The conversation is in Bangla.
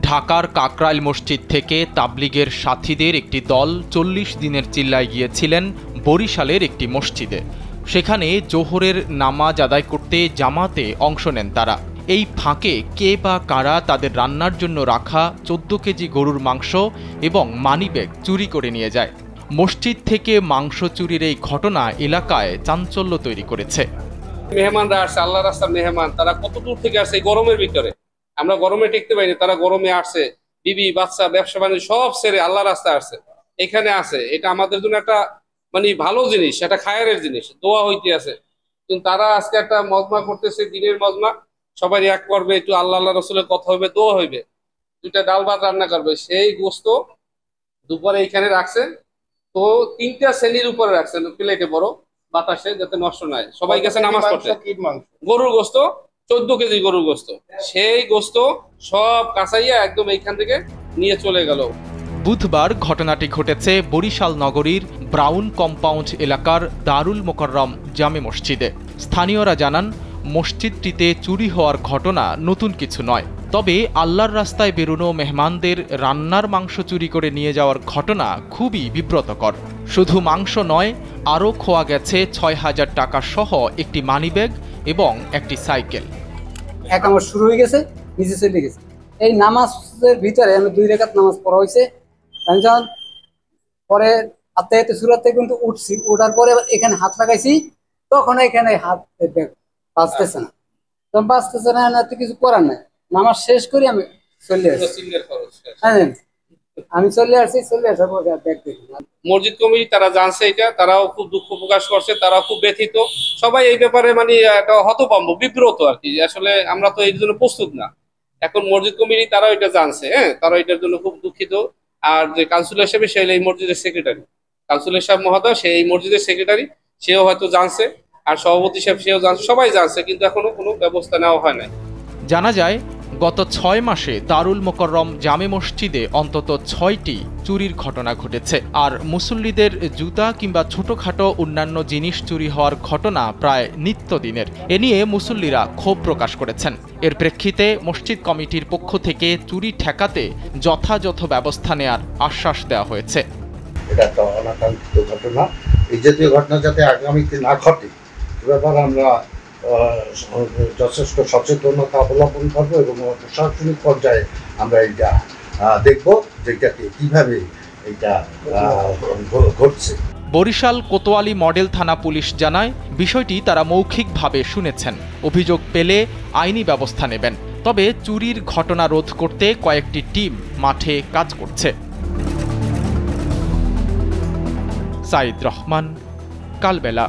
ঢাকার কাকরাইল মসজিদ থেকে তাবলিগের সাথীদের একটি দল ৪০ দিনের চিল্লায় গিয়েছিলেন বরিশালের একটি মসজিদে। সেখানে জোহরের নামাজ আদায় করতে জামাতে অংশ নেন তারা। এই ফাঁকে কে বা কারা তাদের রান্নার জন্য রাখা ১৪ কেজি গরুর মাংস এবং মানিব্যাগ চুরি করে নিয়ে যায়। মসজিদ থেকে মাংস চুরির এই ঘটনা এলাকায় চাঞ্চল্য তৈরি করেছে। মেহমানরা আসছে, আল্লাহ রাস্তার মেহমান, তারা কত দূর থেকে আসছে এই গরমের ভিতরে। আমরা গরমে টিকতে পারিনি, তারা গরমে আসছে, বিবি বাচ্চা ব্যবসা বাণিজ্য সব ছেড়ে আল্লাহ রাস্তায় আসছে, এখানে আছে। এটা আমাদের জন্য একটা ভালো জিনিস, একটা খায়ের জিনিস, দোয়া হইতে আছে। কিন্তু তারা আজকে একটা মজমা করতেছে, দিনের মজমা, সবাই এক করবে, একটু আল্লাহ আল্লাহ রসুলের কথা হইবে, দোয়া হইবে, দুইটা ডাল ভাত রান্না করবে। সেই গোস্ত দুপুরে এইখানে রাখছে, তো ৩টা শ্রেণীর উপরে রাখছেন প্লেটে বড়, বাতাসে যাতে নষ্ট না হয়। সবাই গেছে নামাজ পড়তে। গরুর গোস্ত ১৪ কেজি গরুর গোস্ত, সেই গোস্ত সব কাঁচাইয়া একদম এইখান থেকে নিয়ে চলে গেল। বুধবার ঘটনাটি ঘটেছে বরিশাল নগরীর ব্রাউন কম্পাউন্ড এলাকার দারুল মোকাররম জামে মসজিদে। স্থানীয়রা জানান, মসজিদটিতে চুরি হওয়ার ঘটনা নতুন কিছু নয়। তবে আল্লাহর রাস্তায় বেরোনো মেহমানদের রান্নার মাংস চুরি করে নিয়ে যাওয়ার ঘটনা খুবই বিব্রতকর। শুধু মাংস নয়, আরও খোয়া গেছে ৬,০০০ টাকা সহ একটি মানিব্যাগ এবং একটি সাইকেল। এক আমার শুরু হয়ে গেছে, নিচে চলে গেছে। এই নামাজের ভিতরে আমি 2 রাকাত নামাজ পড়া হয়েছে। আমি যখন পরে হাতে হাতে সুরাত থেকে কিন্তু উঠছি, ওঠার পরে এখানে হাত লাগাইছি, তখন এখানে হাত বাঁচতেছে না, তখন বাঁচতেছে না, তো কিছু করার নাই। নামাজ শেষ করি আমি চলে আসছি। হ্যাঁ, আমি চলে আসছি, চলে আসার পর দেখতে মসজিদ কমিটি তারা জানছে এটা, তারাও খুব দুঃখ প্রকাশ করছে, তারাও খুব ব্যথিত। সবাই এই ব্যাপারে একটা হতভম্ব, বিব্রত আর কি। আসলে আমরা তো এই জন্য প্রস্তুত না। এখন মসজিদ কমিটি তারাও এটা জানছে, হ্যাঁ, তারা এটার জন্য খুব দুঃখিত। আর যে কাউন্সিলর হিসেবে সে এই মসজিদের সেক্রেটারি, কাউন্সিলর সাহেব মহোদয়, সে এই মসজিদের সেক্রেটারি, সেও হয়তো জানছে, আর সভাপতি সাহেব সেও জানছে, সবাই জানছে, কিন্তু এখনো কোনো ব্যবস্থা নেওয়া হয় নাই। জানা যায়, গত ৬ মাসে দারুল মোকাররম জামে মসজিদে অন্তত ৬টি চুরির ঘটনা ঘটেছে। আর মুসল্লিদের জুতা কিংবা ছোটখাটো অন্যান্য জিনিস চুরি হওয়ার ঘটনা প্রায় নিত্যদিনের। এ নিয়ে মুসল্লিরা ক্ষোভ প্রকাশ করেছেন। এর প্রেক্ষিতে মসজিদ কমিটির পক্ষ থেকে চুরি ঠেকাতে যথাযথ ব্যবস্থা নেয়ার আশ্বাস দেওয়া হয়েছে। এটা একটা অনাকাঙ্ক্ষিত ঘটনা, এই জাতীয় ঘটনা যাতে আগামীতে না ঘটে এ ব্যাপারে আমরা যথেষ্ট সচেতনতা অবলম্বন করবো এবং প্রশাসনিক পর্যায়ে আমরা এইটা দেখব যে এটাকে কিভাবে এটা ঘটছে। বরিশাল কোতোয়ালি মডেল থানা পুলিশ জানায়, বিষয়টি তারা মৌখিকভাবে শুনেছেন, অভিযোগ পেলে আইনি ব্যবস্থা নেবেন। তবে চুরির ঘটনা রোধ করতে কয়েকটি টিম মাঠে কাজ করছে। সাইদ রহমান, কালবেলা।